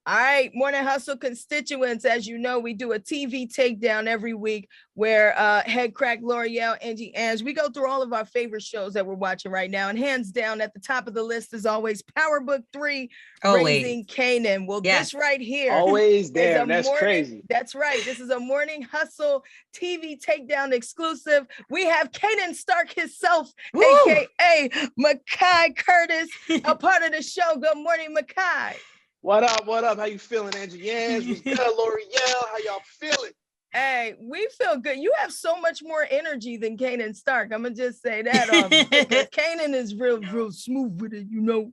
All right, Morning Hustle constituents, as you know, we do a TV takedown every week where Head Crack, L'Oreal, Angie Ange, we go through all of our favorite shows that we're watching right now. And hands down at the top of the list is always Power Book 3, Raising Kanan. Well, this right here always is damn, that's crazy. That's right. This is a Morning Hustle TV takedown exclusive. We have Kanan Stark himself, aka Mekai Curtis, a part of the show. Good morning, Mekai. What up? What up? How you feeling, Angie? Yes, what's good, L'Oreal? How y'all feeling? Hey, we feel good. You have so much more energy than Kanan Stark. I'm gonna just say that because Kanan is real smooth with it, you know.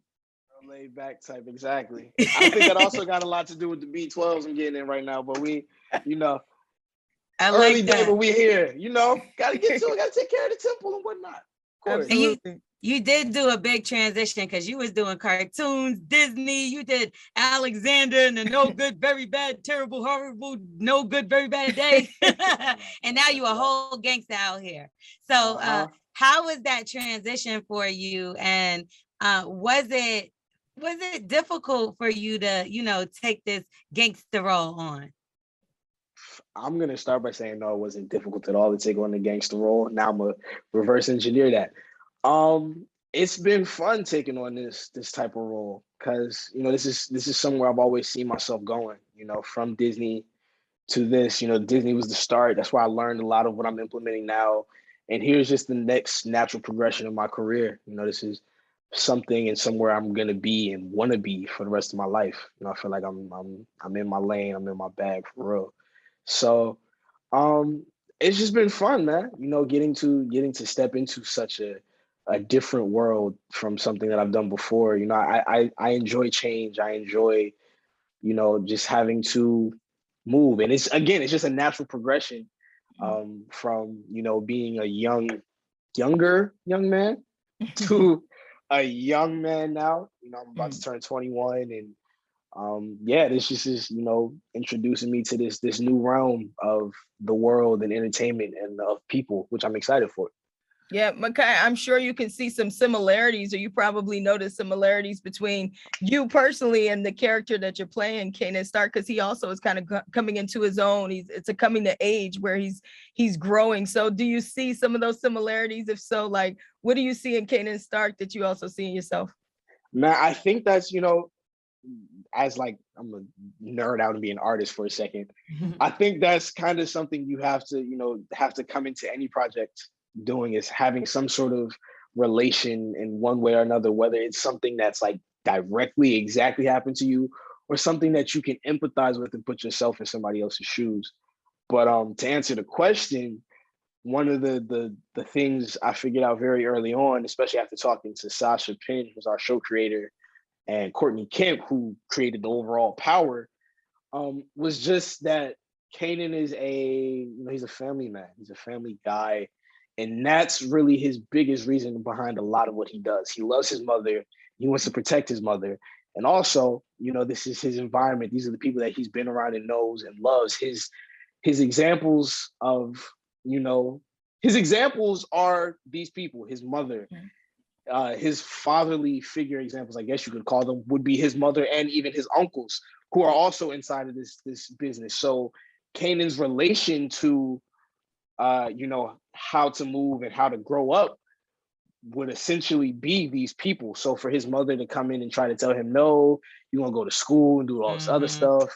Laid back type, exactly. I think that also got a lot to do with the B12s I'm getting in right now, but we, you know, I early like day, that. but we here, you know, gotta get to it, gotta take care of the temple and whatnot. Of course. And you did do a big transition because you was doing cartoons, Disney, you did Alexander and the No Good, Very Bad, Terrible, Horrible, No Good, Very Bad Day. And now you a whole gangster out here. So how was that transition for you? And was it difficult for you to, you know, take this gangster role on? I'm gonna start by saying no, it wasn't difficult at all to take on the gangster role. Now I'm a reverse engineer that. It's been fun taking on this type of role because, you know, this is somewhere I've always seen myself going, you know, from Disney to this. You know, Disney was the start. That's why I learned a lot of what I'm implementing now. And here's just the next natural progression of my career. You know, this is something and somewhere I'm gonna be and want to be for the rest of my life. You know, I feel like I'm in my lane, I'm in my bag for real. So it's just been fun, man. You know, getting to step into such a different world from something that I've done before. You know, I enjoy change. I enjoy, you know, just having to move. And it's just a natural progression from, you know, being a younger young man to a young man now. You know, I'm about to turn 21 and this just is, you know, introducing me to this new realm of the world and entertainment and of people, which I'm excited for. Yeah, Mekai, I'm sure you can see some similarities, or you probably notice similarities between you personally and the character that you're playing, Kanan Stark, because he also is kind of coming into his own. It's a coming to age where he's growing. So do you see some of those similarities? If so, like, what do you see in Kanan Stark that you also see in yourself? Man, I think that's, you know, as like, I'm a nerd out and be an artist for a second. I think that's kind of something you have to, you know, come into any project doing, is having some sort of relation in one way or another, whether it's something that's like directly exactly happened to you or something that you can empathize with and put yourself in somebody else's shoes. But to answer the question, one of the things I figured out very early on, especially after talking to Sasha Penn, who's our show creator, and Courtney Kemp, who created the overall power, was just that Kanan is he's a family man. He's a family guy. And that's really his biggest reason behind a lot of what he does. He loves his mother. He wants to protect his mother. And also, you know, this is his environment. These are the people that he's been around and knows and loves. His examples of, you know, his examples are these people, his mother, his fatherly figure examples, I guess you could call them, would be his mother and even his uncles, who are also inside of this business. So Kanan's relation to, you know, how to move and how to grow up would essentially be these people. So for his mother to come in and try to tell him, no, you want to go to school and do all this other stuff,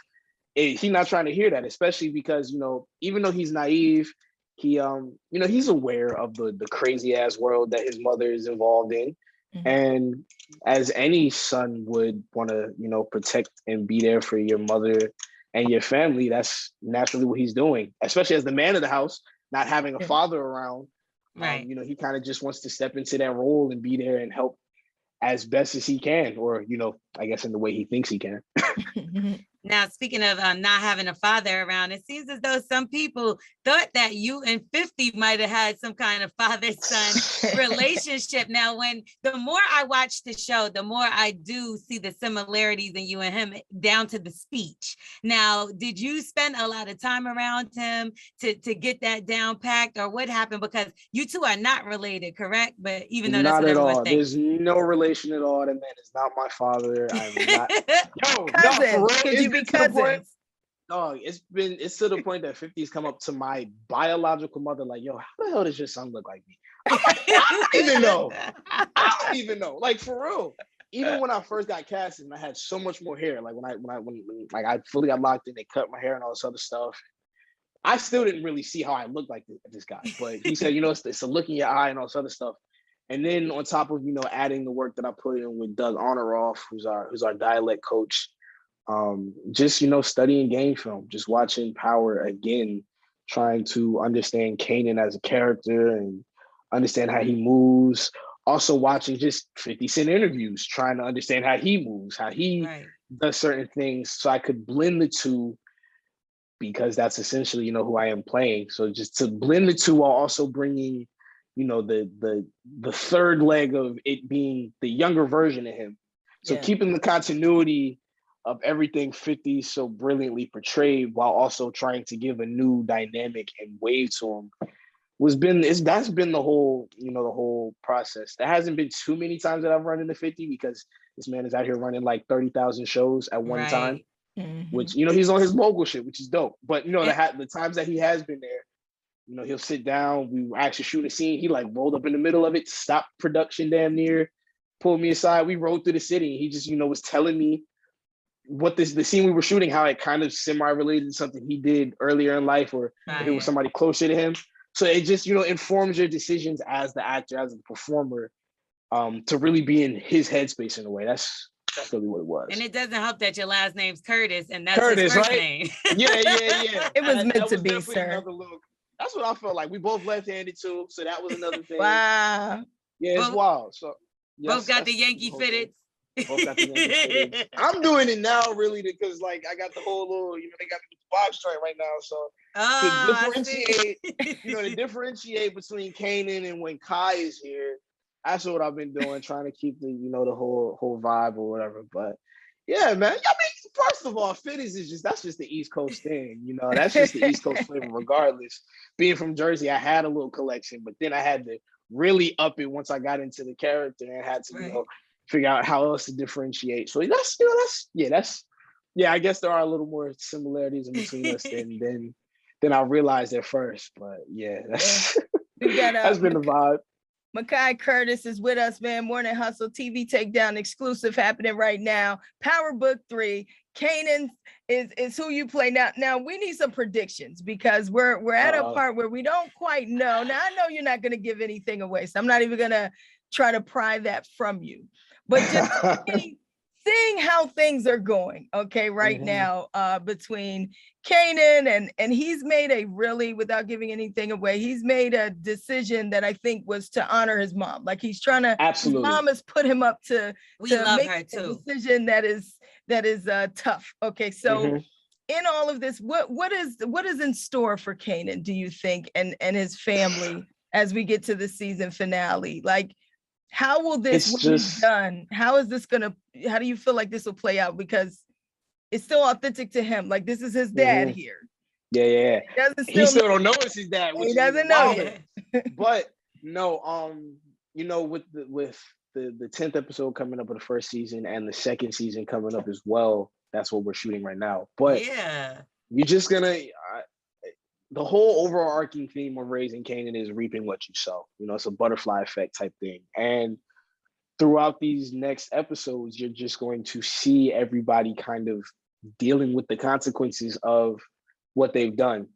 he's not trying to hear that, especially because, you know, even though he's naive, he, you know, he's aware of the crazy ass world that his mother is involved in. And as any son would want to, you know, protect and be there for your mother and your family, that's naturally what he's doing, especially as the man of the house, not having a father around. Right. You know, he kind of just wants to step into that role and be there and help as best as he can, or, you know, I guess in the way he thinks he can. Now, speaking of not having a father around, it seems as though some people thought that you and 50 might have had some kind of father-son relationship. Now, the more I watch the show, the more I do see the similarities in you and him down to the speech. Now, did you spend a lot of time around him to get that down packed, or what happened? Because you two are not related, correct? But even though that's Not what at everyone's all. thinking. There's no relation at all. That man is not my father. I'm not. Yo, no, for Cousins. real. Could you be cousins? Dog, it's to the point that 50's come up to my biological mother like, yo, how the hell does your son look like me? I'm like, I don't even know. I don't even know. Like, for real. Even when I first got casted and I had so much more hair, like when I fully got locked in, they cut my hair and all this other stuff. I still didn't really see how I looked like this guy. But he said, it's a look in your eye and all this other stuff. And then on top of, adding the work that I put in with Doug Honoroff, who's our dialect coach, just studying game film, just watching Power again, trying to understand Kanan as a character and understand how he moves. Also watching just 50 Cent interviews, trying to understand how he moves, how he does certain things, so I could blend the two, because that's essentially who I am playing. So just to blend the two while also bringing the third leg of it being the younger version of him. So keeping the continuity of everything 50 so brilliantly portrayed while also trying to give a new dynamic and wave to him that's been the whole the whole process. There hasn't been too many times that I've run into 50 because this man is out here running like 30,000 shows at one time, which he's on his mogul shit, which is dope. But the times that he has been there, he'll sit down, we actually shoot a scene, he like rolled up in the middle of it, stopped production damn near, pulled me aside, we rode through the city, he just was telling me what the scene we were shooting, how it kind of semi-related to something he did earlier in life, or if it was somebody closer to him. So it just, informs your decisions as the actor, as the performer, to really be in his headspace in a way. That's really what it was. And it doesn't help that your last name's Curtis, and that's Curtis, his first right? name. Yeah. It was meant to be, sir. That's what I felt like. We both left-handed too, so that was another thing. Wow. Yeah, it's wild. So both got the Yankee fitted. Both got the Yankee fitted. I'm doing it now, really, because like I got the whole little, they got the box joint right now. So to differentiate between Kanan and when Kai is here, that's what I've been doing, trying to keep the the whole vibe or whatever. But yeah, man. I mean, first of all, fitties is that's just the East Coast thing. That's just the East Coast flavor. Regardless, being from Jersey, I had a little collection, but then I had to really up it once I got into the character and had to figure out how else to differentiate. So that's I guess there are a little more similarities in between us than I realized at first. But yeah, that's that's been the vibe. Mekai Curtis is with us, man. Morning Hustle TV Takedown exclusive happening right now. Power Book 3. Kanan is who you play now. Now we need some predictions because we're at a part where we don't quite know. Now I know you're not going to give anything away, so I'm not even going to try to pry that from you. But just seeing how things are going, right now, between Kanan and he's made a really, without giving anything away, he's made a decision that I think was to honor his mom. Like he's trying to, absolutely. His mom has put him up to love make her too. A decision that is tough. Okay, so in all of this, what is in store for Kanan, do you think, and his family as we get to the season finale? Like, how will this be done? How do you feel like this will play out? Because it's still authentic to him. Like this is his dad here. Yeah. He still don't know it's his dad. He doesn't know it. But no, with the 10th episode coming up of the first season and the second season coming up as well, that's what we're shooting right now. But you're just gonna the whole overarching theme of raising Kanan is reaping what you sow. It's a butterfly effect type thing. And throughout these next episodes, you're just going to see everybody kind of dealing with the consequences of what they've done.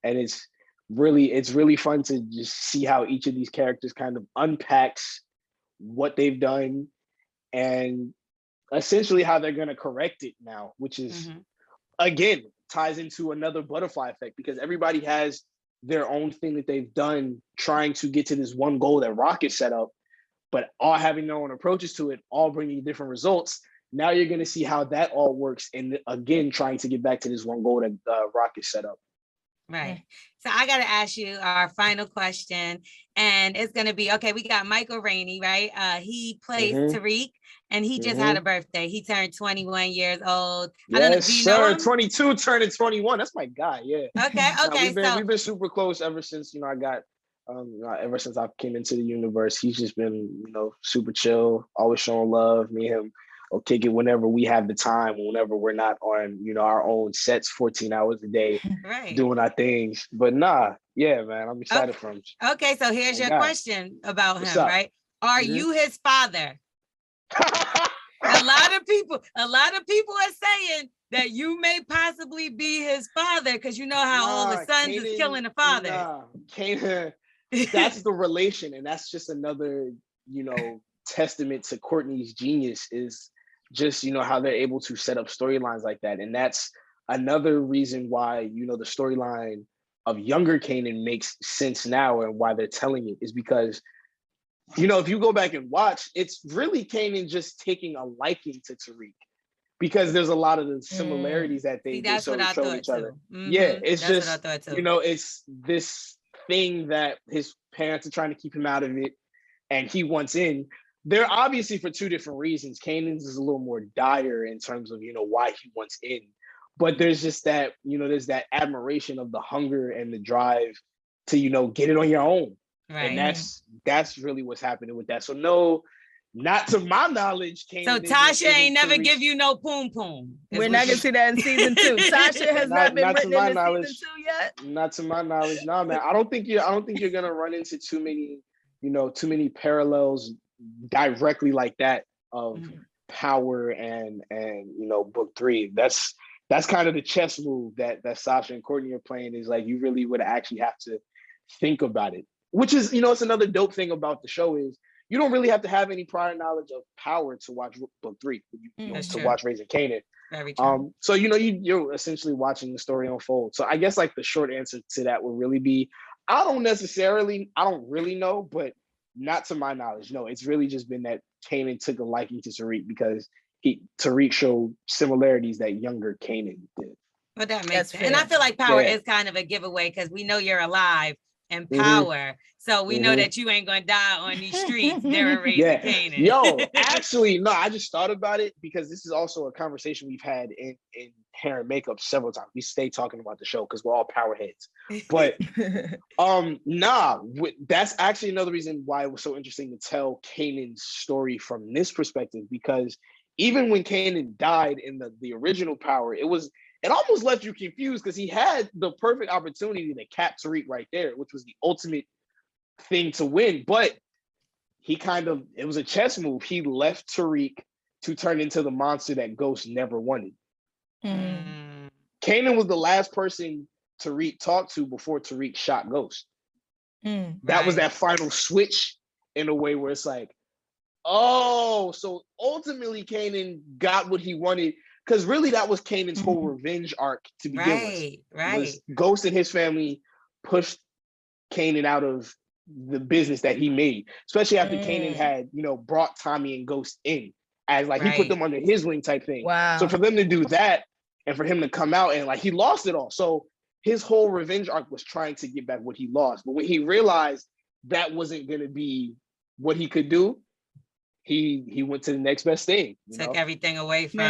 And it's really fun to just see how each of these characters kind of unpacks what they've done and essentially how they're going to correct it now, which is, again, ties into another butterfly effect because everybody has their own thing that they've done trying to get to this one goal that Rocket set up, but all having their own approaches to it, all bringing different results. Now you're going to see how that all works. And again, trying to get back to this one goal that Rocket set up. Right. So I got to ask you our final question, and it's going to be, okay, we got Michael Rainey, right? He plays Tariq, and he just had a birthday. He turned 21 years old. I don't know. Do you know him? 22 turning 21. That's my guy. Yeah. Okay. Okay. We've been super close ever since, I got, ever since I came into the universe. He's just been, super chill, always showing love. Me and him will kick it whenever we have the time, whenever we're not on, our own sets 14 hours a day, doing our things. But yeah, man, I'm excited for him. Okay, so here's your question about him, right? Are you his father? A lot of people are saying that you may possibly be his father, because you know how all the sons is killing the father. Kanan, that's the relation, and that's just another, testament to Courtney's genius, is just, how they're able to set up storylines like that. And that's another reason why, the storyline of younger Kanan makes sense now, and why they're telling it is because, if you go back and watch, it's really Kanan just taking a liking to Tariq, because there's a lot of the similarities that they show each other. Yeah, it's just, it's this thing that his parents are trying to keep him out of it, and he wants in. They're obviously for two different reasons. Kanan's is a little more dire in terms of, why he wants in. But there's just that, there's that admiration of the hunger and the drive to, get it on your own. Right. And that's really what's happening with that. So no, not to my knowledge, Kanan. So Tasha ain't never give you no poom poom. We're not gonna see that in season 2. Tasha has not been written into season 2 yet. Not to my knowledge. No, man. I don't think you're gonna run into too many parallels directly like that of power and book 3. That's kind of the chess move that Sasha and Courtney are playing, is like, you really would actually have to think about it, which is, it's another dope thing about the show, is you don't really have to have any prior knowledge of power to watch book 3, to watch Raising Kanan. Very true. So you're essentially watching the story unfold. So I guess like the short answer to that would really be, I don't really know, but not to my knowledge. No, it's really just been that Kanan took a liking to Tariq because Tariq showed similarities that younger Kanan did. But that makes sense. And I feel like power is kind of a giveaway, because we know you're alive and power. So we know that you ain't gonna die on these streets during Raising Kanan. Yo, actually, no, I just thought about it, because this is also a conversation we've had in hair and makeup several times. We stay talking about the show because we're all power heads. But that's actually another reason why it was so interesting to tell Kanan's story from this perspective, because even when Kanan died in the original power, it almost left you confused, because he had the perfect opportunity to cap Tariq right there, which was the ultimate thing to win. But it was a chess move. He left Tariq to turn into the monster that Ghost never wanted. Kanan was the last person Tariq talked to before Tariq shot Ghost. That was that final switch, in a way where it's like, oh, so ultimately Kanan got what he wanted, because really that was Kanan's whole revenge arc to begin with. Right. Ghost and his family pushed Kanan out of the business that he made, especially after Kanan had, brought Tommy and Ghost in, as like he put them under his wing type thing. Wow. So for them to do that, and for him to come out and like he lost it all. So his whole revenge arc was trying to get back what he lost. But when he realized that wasn't going to be what he could do, he went to the next best thing. Took everything away from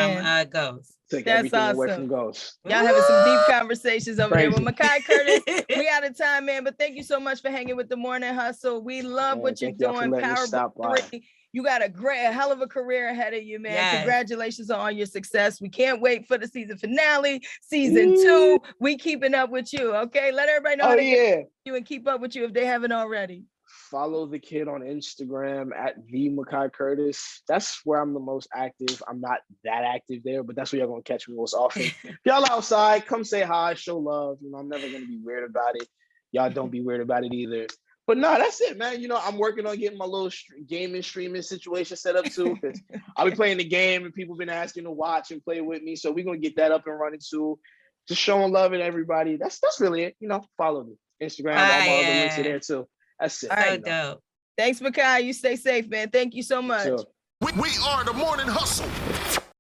Ghost. Took everything away from Ghost. Y'all having some deep conversations over there with Mekai Curtis. We out of time, man. But thank you so much for hanging with the Morning Hustle. We love what you're doing. Power 3. You got a hell of a career ahead of you, man. Yes. Congratulations on all your success. We can't wait for the season finale, season 2. We keeping up with you, okay? Let everybody know how to get you and keep up with you if they haven't already. Follow the kid on Instagram at the Mekai Curtis. That's where I'm the most active. I'm not that active there, but that's where y'all gonna catch me most often. If y'all outside, come say hi, show love. I'm never gonna be weird about it. Y'all don't be weird about it either. But no, that's it, man. I'm working on getting my little gaming streaming situation set up too, because I'll be playing the game and people been asking to watch and play with me. So we're gonna get that up and running too. Just showing love to everybody. That's really it. Follow me. Instagram, all my other links are there too. That's it. All right, dope. Thanks, Mekai. You stay safe, man. Thank you so much. We are the Morning Hustle.